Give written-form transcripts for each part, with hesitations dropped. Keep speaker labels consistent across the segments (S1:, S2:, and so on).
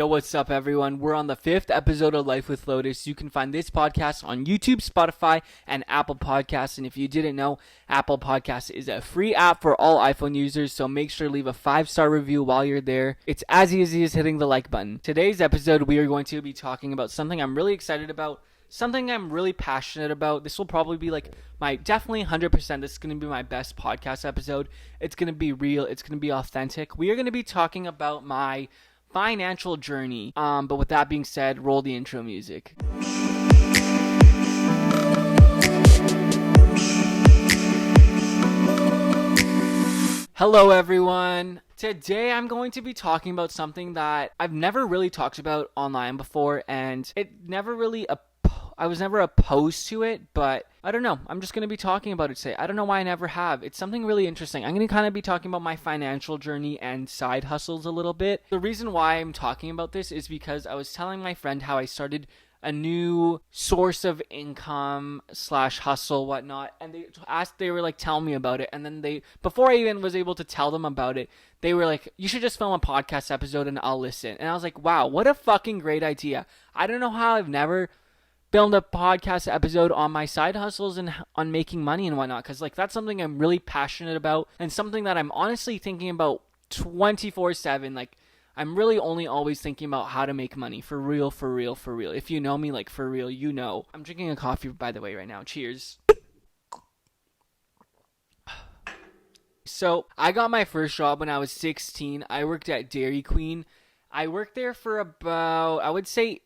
S1: Yo, what's up, everyone? We're on the 5th episode of Life with Lotus. You can find this podcast on YouTube, Spotify, and Apple Podcasts. And if you didn't know, Apple Podcasts is a free app for all iPhone users, so make sure to leave a 5-star review while you're there. It's as easy as hitting the like button. Today's episode, we are going to be talking about something I'm really excited about, something I'm really passionate about. This will probably be like my definitely 100%. This is going to be my best podcast episode. It's going to be real. It's going to be authentic. We are going to be talking about my financial journey. But with that being said, roll the intro music. Hello, everyone. Today I'm going to be talking about something that I've never really talked about online before, and I was never opposed to it, but I don't know. I'm just going to be talking about it today. I don't know why I never have. It's something really interesting. I'm going to kind of be talking about my financial journey and side hustles a little bit. The reason why I'm talking about this is because I was telling my friend how I started a new source of income / hustle, whatnot, and they were like, tell me about it. And then before I even was able to tell them about it, they were like, you should just film a podcast episode and I'll listen. And I was like, wow, what a fucking great idea. I don't know how I've never filmed a podcast episode on my side hustles and on making money and whatnot, because like that's something I'm really passionate about and something that I'm honestly thinking about 24/7. Like I'm really only always thinking about how to make money for real. If you know me, like for real, you know. I'm drinking a coffee, by the way, right now. Cheers. So I got my first job when I was 16. I worked at Dairy Queen. I worked there for about, I would say,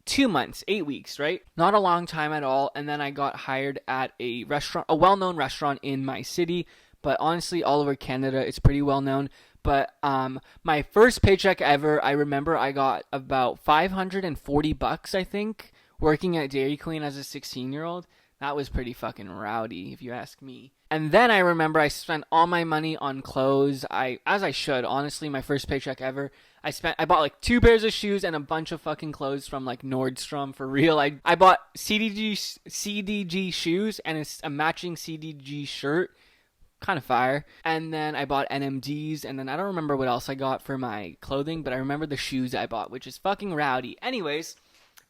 S1: 2 months, 8 weeks, right? Not a long time at all. And then I got hired at a restaurant, a well-known restaurant in my city, but honestly, all over Canada, it's pretty well-known. But my first paycheck ever, I remember I got about $540, I think, working at Dairy Queen as a 16-year-old. That was pretty fucking rowdy, if you ask me. And then I remember I spent all my money on clothes. As I should, honestly, my first paycheck ever. I bought like 2 pairs of shoes and a bunch of fucking clothes from like Nordstrom, for real. I bought CDG shoes and a matching CDG shirt. Kind of fire. And then I bought NMDs, and then I don't remember what else I got for my clothing, but I remember the shoes I bought, which is fucking rowdy. Anyways,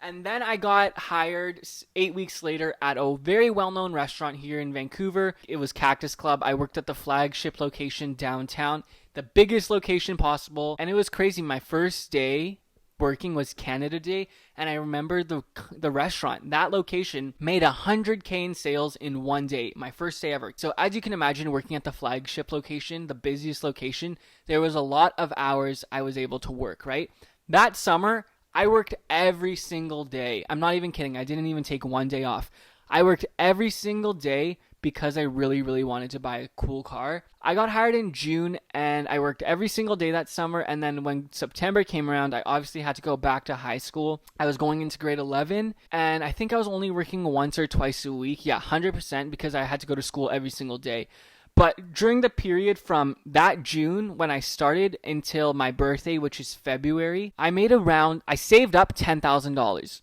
S1: and then I got hired 8 weeks later at a very well-known restaurant here in Vancouver. It was Cactus Club. I worked at the flagship location downtown, the biggest location possible, and it was crazy. My first day working was Canada Day, and I remember the restaurant, that location, made $100K in sales in one day, my first day ever. So as you can imagine, working at the flagship location, the busiest location, there was a lot of hours I was able to work, right? That summer, I worked every single day. I'm not even kidding. I didn't even take one day off. I worked every single day because I really, really wanted to buy a cool car. I got hired in June and I worked every single day that summer. And then when September came around, I obviously had to go back to high school. I was going into grade 11 and I think I was only working once or twice a week. Yeah, 100%, because I had to go to school every single day. But during the period from that June when I started until my birthday, which is February, I saved up $10,000.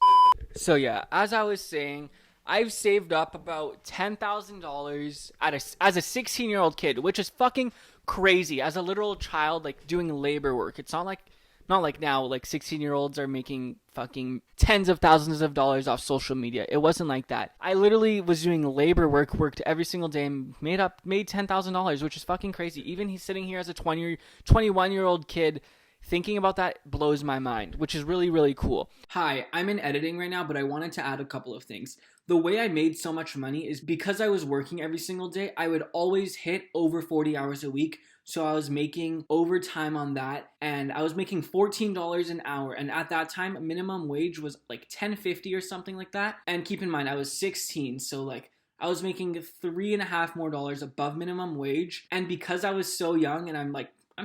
S1: So yeah, as I was saying, I've saved up about $10,000 as a 16-year-old kid, which is fucking crazy. As a literal child, like doing labor work. It's not like now, like 16-year-olds are making fucking tens of thousands of dollars off social media. It wasn't like that. I literally was doing labor work, worked every single day, and made $10,000, which is fucking crazy. Even he's sitting here as a 21-year-old kid. Thinking about that blows my mind, which is really, really cool. Hi, I'm in editing right now, but I wanted to add a couple of things. The way I made so much money is because I was working every single day, I would always hit over 40 hours a week. So I was making overtime on that, and I was making $14 an hour. And at that time, minimum wage was like $10.50 or something like that. And keep in mind, I was 16, so like I was making $3.50 more above minimum wage. And because I was so young and I'm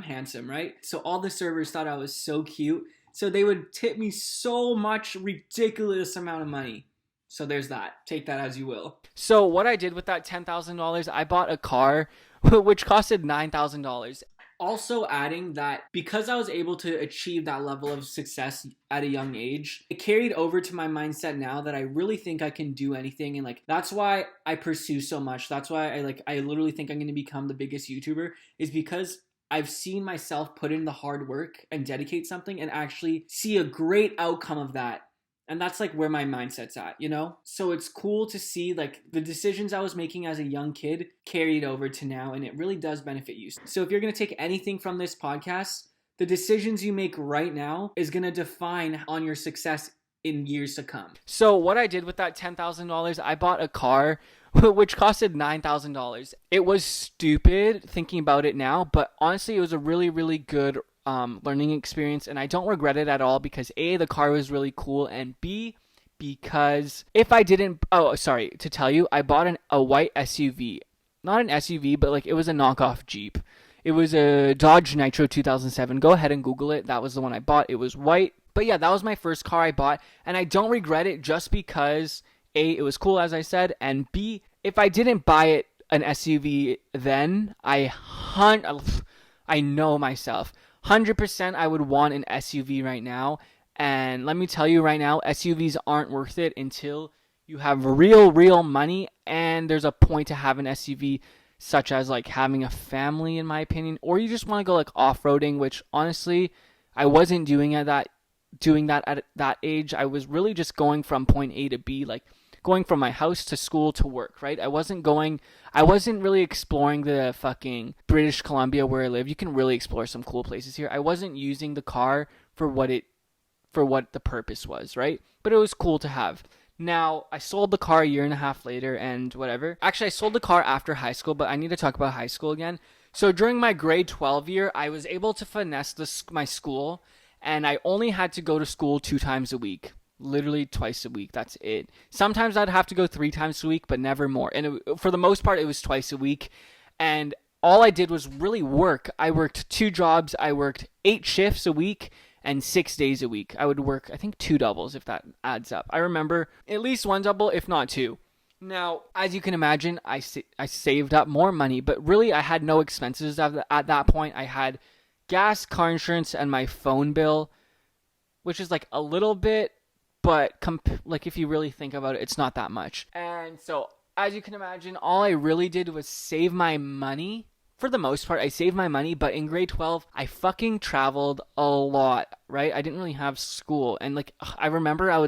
S1: handsome, right? So all the servers thought I was so cute. So they would tip me so much ridiculous amount of money. So there's that. Take that as you will. So what I did with that $10,000, I bought a car which costed $9,000. Also adding that because I was able to achieve that level of success at a young age, it carried over to my mindset now that I really think I can do anything. And like, that's why I pursue so much. That's why I literally think I'm going to become the biggest YouTuber, is because I've seen myself put in the hard work and dedicate something and actually see a great outcome of that. And that's like where my mindset's at, you know? So it's cool to see like the decisions I was making as a young kid carried over to now, and it really does benefit you. So if you're going to take anything from this podcast, the decisions you make right now is going to define on your success in years to come. So what I did with that $10,000, I bought a car which costed $9,000. It was stupid thinking about it now, but honestly, it was a really, really good learning experience, and I don't regret it at all because A, the car was really cool, and B, because if I didn't, to tell you, I bought a white SUV. Not an SUV, but like it was a knockoff Jeep. It was a Dodge Nitro 2007. Go ahead and Google it. That was the one I bought. It was white. But yeah, that was my first car I bought, and I don't regret it just because A, it was cool, as I said, and B, if I didn't buy it an SUV then, I know myself. 100% I would want an SUV right now, and let me tell you right now, SUVs aren't worth it until you have real money, and there's a point to have an SUV, such as like having a family, in my opinion, or you just want to go like off-roading, which honestly, I wasn't doing that at that age. I was really just going from point A to B, like going from my house to school to work, right? I wasn't really exploring the fucking British Columbia where I live. You can really explore some cool places here. I wasn't using the car for what the purpose was, right? But it was cool to have. Now, I sold the car a year and a half later and whatever. Actually, I sold the car after high school, but I need to talk about high school again. So during my grade 12 year, I was able to finesse my school, and I only had to go to school 2 times a week. Literally twice a week. That's it. Sometimes I'd have to go 3 times a week, but never more. And for the most part, it was twice a week. And all I did was really work. I worked 2 jobs. I worked 8 shifts a week and 6 days a week. I would work, I think, 2 doubles if that adds up. I remember at least 1 double, if not 2. Now, as you can imagine, I saved up more money, but really I had no expenses at that point. I had gas, car insurance, and my phone bill, which is like a little bit, but like if you really think about it, it's not that much. And so, as you can imagine, all I really did was save my money. For the most part, I saved my money, but in grade 12, I fucking traveled a lot, right? I didn't really have school, and like I remember I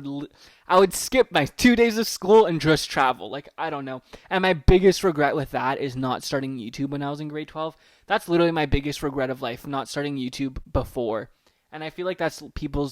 S1: would skip my 2 days of school and just travel. Like, I don't know. And my biggest regret with that is not starting YouTube when I was in grade 12. That's literally my biggest regret of life, not starting YouTube before. And I feel like that's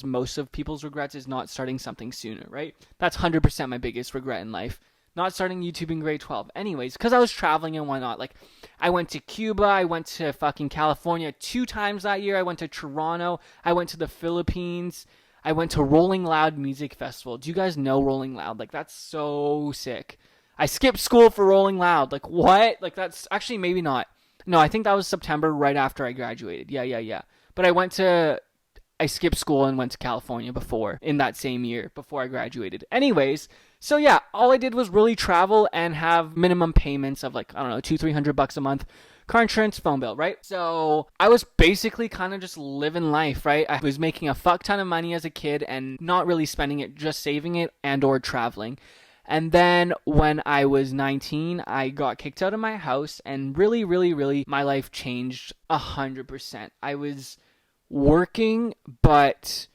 S1: most of people's regrets is not starting something sooner, right? That's 100% my biggest regret in life. Not starting YouTube in grade 12. Anyways, because I was traveling and whatnot. Like, I went to Cuba. I went to fucking California 2 times that year. I went to Toronto. I went to the Philippines. I went to Rolling Loud Music Festival. Do you guys know Rolling Loud? Like, that's so sick. I skipped school for Rolling Loud. Like, what? Like, that's actually maybe not. No, I think that was September right after I graduated. Yeah. But I skipped school and went to California in that same year, before I graduated. Anyways, so yeah, all I did was really travel and have minimum payments of like, I don't know, $200-300 a month, car insurance, phone bill, right? So I was basically kind of just living life, right? I was making a fuck ton of money as a kid and not really spending it, just saving it and or traveling. And then when I was 19, I got kicked out of my house, and really, my life changed 100%. I was working, but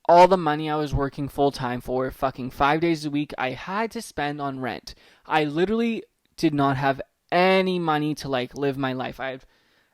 S1: all the money I was working full-time for, fucking 5 days a week, I had to spend on rent. I literally did not have any money to like live my life.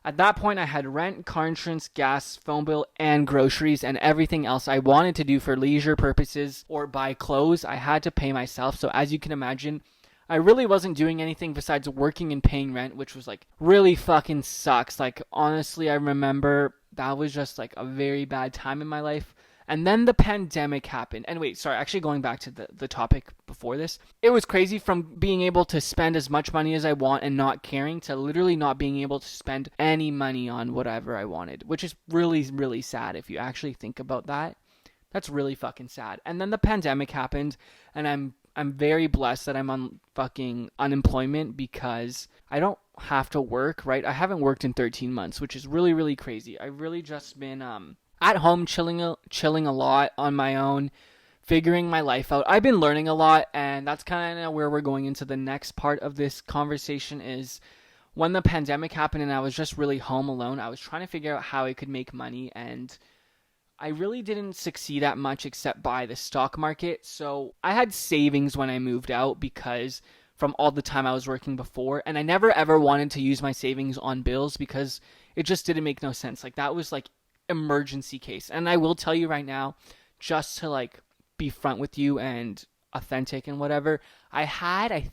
S1: At that point, I had rent, car insurance, gas, phone bill, and groceries, and everything else I wanted to do for leisure purposes or buy clothes, I had to pay myself. So as you can imagine, I really wasn't doing anything besides working and paying rent, which was like really fucking sucks. Like, honestly, I remember that was just like a very bad time in my life. And then the pandemic happened. And wait, sorry, actually going back to the topic before this. It was crazy from being able to spend as much money as I want and not caring to literally not being able to spend any money on whatever I wanted, which is really sad if you actually think about that. That's really fucking sad. And then the pandemic happened, and I'm very blessed that I'm on fucking unemployment because I don't have to work, right? I haven't worked in 13 months, which is really crazy. I've really just been at home chilling a lot on my own, figuring my life out. I've been learning a lot, and that's kind of where we're going into the next part of this conversation is when the pandemic happened and I was just really home alone, I was trying to figure out how I could make money, and I really didn't succeed at much except by the stock market. So I had savings when I moved out because from all the time I was working before, and I never ever wanted to use my savings on bills because it just didn't make no sense. Like that was like emergency case. And I will tell you right now, just to like be front with you and authentic and whatever, I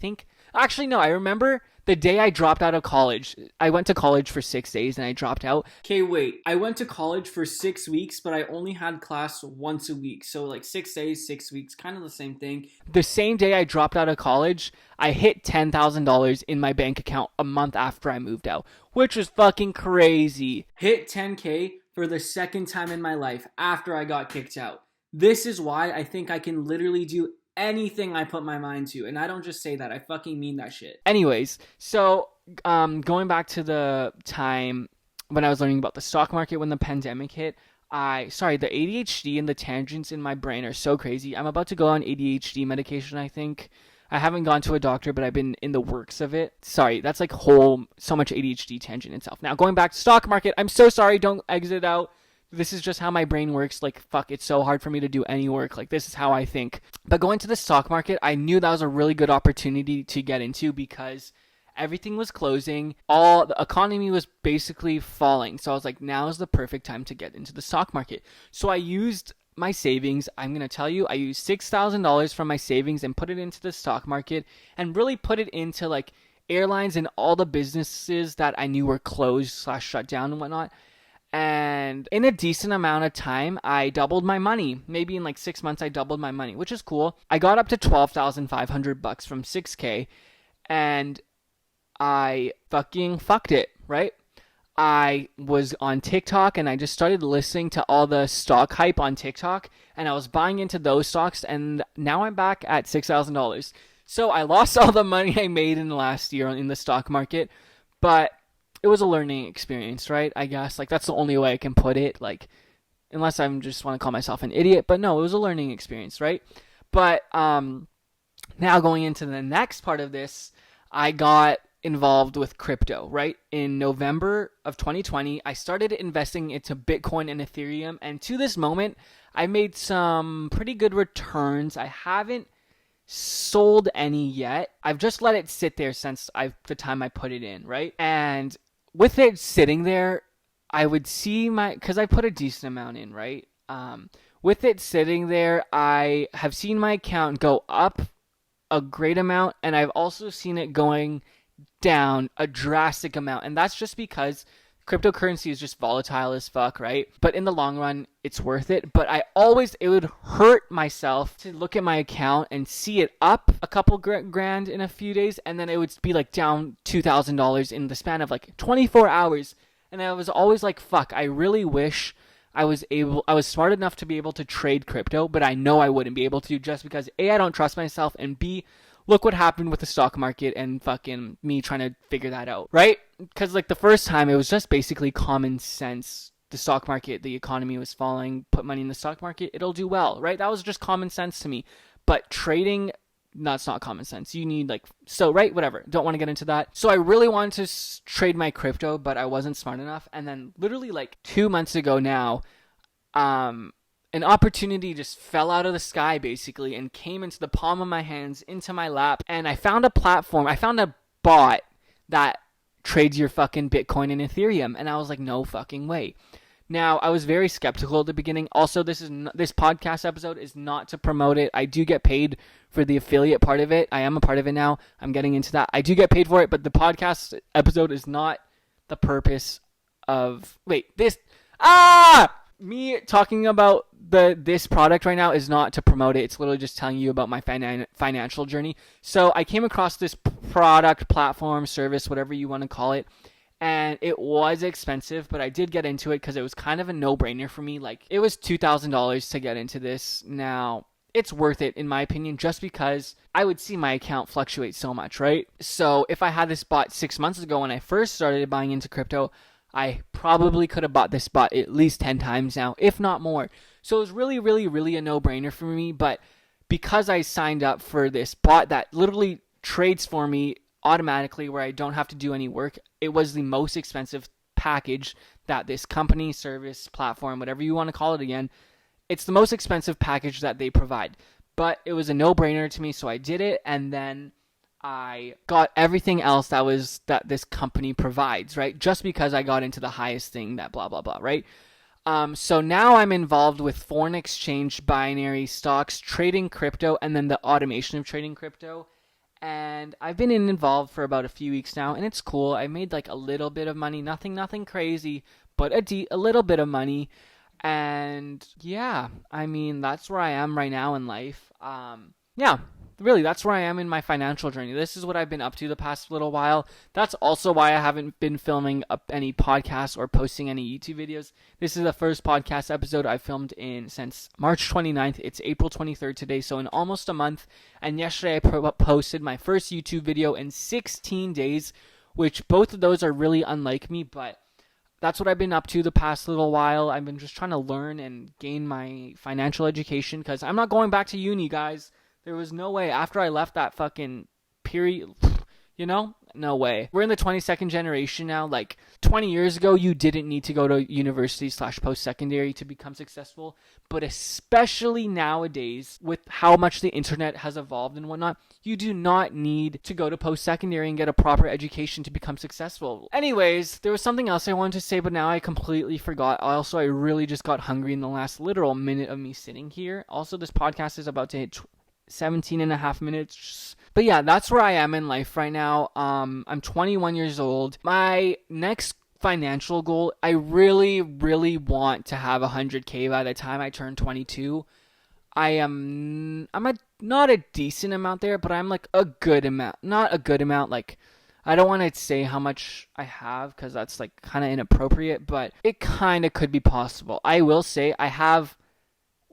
S1: think, actually no, I remember the day I dropped out of college. I went to college for 6 days and I dropped out. Okay, wait. I went to college for 6 weeks, but I only had class once a week. So like 6 days, 6 weeks, kind of the same thing. The same day I dropped out of college, I hit $10,000 in my bank account a month after I moved out, which was fucking crazy. Hit 10K for the second time in my life after I got kicked out. This is why I think I can literally do anything I put my mind to. And I don't just say that, I fucking mean that shit. Anyways, so going back to the time when I was learning about the stock market when the pandemic hit, the ADHD and the tangents in my brain are so crazy. I'm about to go on ADHD medication, I think. I haven't gone to a doctor, but I've been in the works of it. Sorry, that's like so much ADHD tangent itself. Now, going back to stock market, I'm so sorry, don't exit out. This is just how my brain works. Like, fuck, it's so hard for me to do any work. Like, this is how I think. But going to the stock market, I knew that was a really good opportunity to get into because everything was closing. All the economy was basically falling. So I was like, now is the perfect time to get into the stock market. So I used my savings. I'm going to tell you, I used $6,000 from my savings and put it into the stock market and really put it into like airlines and all the businesses that I knew were closed / shut down and whatnot. And in a decent amount of time, I doubled my money. Maybe in like 6 months, I doubled my money, which is cool. I got up to $12,500 from 6K, and I fucking fucked it, right? I was on TikTok, and I just started listening to all the stock hype on TikTok, and I was buying into those stocks, and now I'm back at $6,000. So I lost all the money I made in the last year in the stock market, but it was a learning experience, right? I guess like that's the only way I can put it, like unless I just want to call myself an idiot, but no, it was a learning experience, right? But now going into the next part of this, I got involved with crypto, right? In November of 2020, I started investing into Bitcoin and Ethereum, and to this moment, I made some pretty good returns. I haven't sold any yet. I've just let it sit there since the time I put it in, right? And with it sitting there, I would see because I put a decent amount in, right? With it sitting there, I have seen my account go up a great amount, and I've also seen it going down a drastic amount. And that's just because cryptocurrency is just volatile as fuck, right? But in the long run, it's worth it. But it would hurt myself to look at my account and see it up a couple grand in a few days, and then it would be like down $2,000 in the span of like 24 hours. And I was always like, fuck, I really wish I was smart enough to be able to trade crypto, but I know I wouldn't be able to just because A, I don't trust myself, and B, look what happened with the stock market and fucking me trying to figure that out, right? Because like the first time, it was just basically common sense. The stock market, the economy was falling, put money in the stock market, it'll do well, right? That was just common sense to me. But trading, that's not common sense. You need right? Whatever. Don't want to get into that. So I really wanted to trade my crypto, but I wasn't smart enough. And then literally like 2 months ago now, an opportunity just fell out of the sky basically and came into the palm of my hands, into my lap. And I found a bot that trades your fucking Bitcoin and Ethereum. And I was like, no fucking way. Now, I was very skeptical at the beginning. Also, this podcast episode is not to promote it. I do get paid for the affiliate part of it. I am a part of it now. I'm getting into that. I do get paid for it, but the podcast episode is not the purpose of... Me talking about this product right now is not to promote it. It's literally just telling you about my financial journey. So I came across this product, platform, service, whatever you want to call it, and it was expensive, but I did get into it because it was kind of a no-brainer for me. Like, it was $2,000 to get into this. Now, it's worth it, in my opinion, just because I would see my account fluctuate so much, right? So if I had this bot 6 months ago when I first started buying into crypto, I probably could have bought this bot at least 10 times now, if not more. So it was really, really, really a no-brainer for me. But because I signed up for this bot that literally trades for me automatically where I don't have to do any work. It was the most expensive package that this company, service, platform, whatever you want to call it again, it's the most expensive package that they provide. But it was a no-brainer to me, so I did it, and then I got everything else that this company provides, right? Just because I got into the highest thing, that blah, blah, blah, right? So now I'm involved with foreign exchange, binary stocks, trading crypto, and then the automation of trading crypto. And I've been involved for about a few weeks now, and it's cool. I made like a little bit of money, nothing crazy, but a little bit of money. And yeah, I mean, that's where I am right now in life. Yeah, really, that's where I am in my financial journey. This is what I've been up to the past little while. That's also why I haven't been filming up any podcasts or posting any YouTube videos. This is the first podcast episode I've filmed since March 29th. It's April 23rd today, so in almost a month. And yesterday I posted my first YouTube video in 16 days, which both of those are really unlike me, but that's what I've been up to the past little while. I've been just trying to learn and gain my financial education because I'm not going back to uni, guys. There was no way after I left that fucking period, no way. We're in the 22nd generation now. Like 20 years ago, you didn't need to go to university / post-secondary to become successful. But especially nowadays, with how much the internet has evolved and whatnot, you do not need to go to post-secondary and get a proper education to become successful. Anyways, there was something else I wanted to say, but now I completely forgot. Also, I really just got hungry in the last literal minute of me sitting here. Also, this podcast is about to hit 17 and a half minutes. But yeah, that's where I am in life right now. I'm 21 years old. My next financial goal, I really want to have 100K by the time I turn 22. I'm not a decent amount there, but I'm like a good amount. Not a good amount, like I don't want to say how much I have because that's like kind of inappropriate, but it kind of could be possible. I will say I have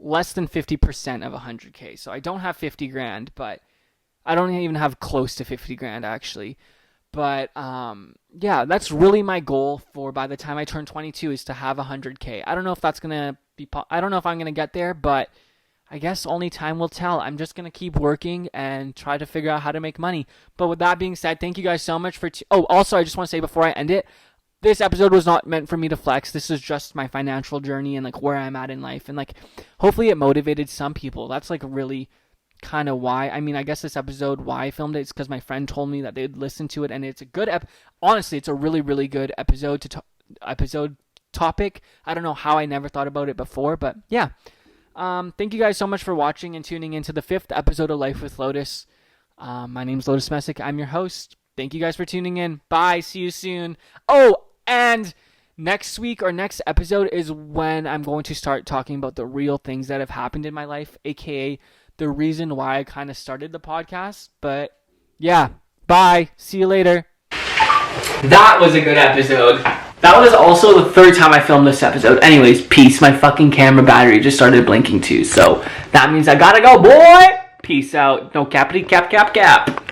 S1: less than 50% of 100K. So I don't have 50 grand, but I don't even have close to 50 grand actually. But yeah, that's really my goal for by the time I turn 22 is to have 100K. I don't know if that's going to be, I don't know if I'm going to get there, but I guess only time will tell. I'm just going to keep working and try to figure out how to make money. But with that being said, thank you guys so much for, also I just want to say before I end it, this episode was not meant for me to flex. This is just my financial journey and like where I'm at in life. And like, hopefully it motivated some people. That's like really kind of why. I mean, I guess this episode, why I filmed it, is because my friend told me that they'd listen to it. And it's a good, honestly, it's a really good episode episode topic. I don't know how I never thought about it before, but yeah. Thank you guys so much for watching and tuning into the 5th episode of Life with Lotus. My name's Lotus Mesic. I'm your host. Thank you guys for tuning in. Bye. See you soon. Oh, and next week or next episode is when I'm going to start talking about the real things that have happened in my life, aka the reason why I kind of started the podcast. But yeah, bye. See you later. That was a good episode. That was also the 3rd time I filmed this episode. Anyways, peace. My fucking camera battery just started blinking too. So that means I gotta go, boy. Peace out. No cappity cap.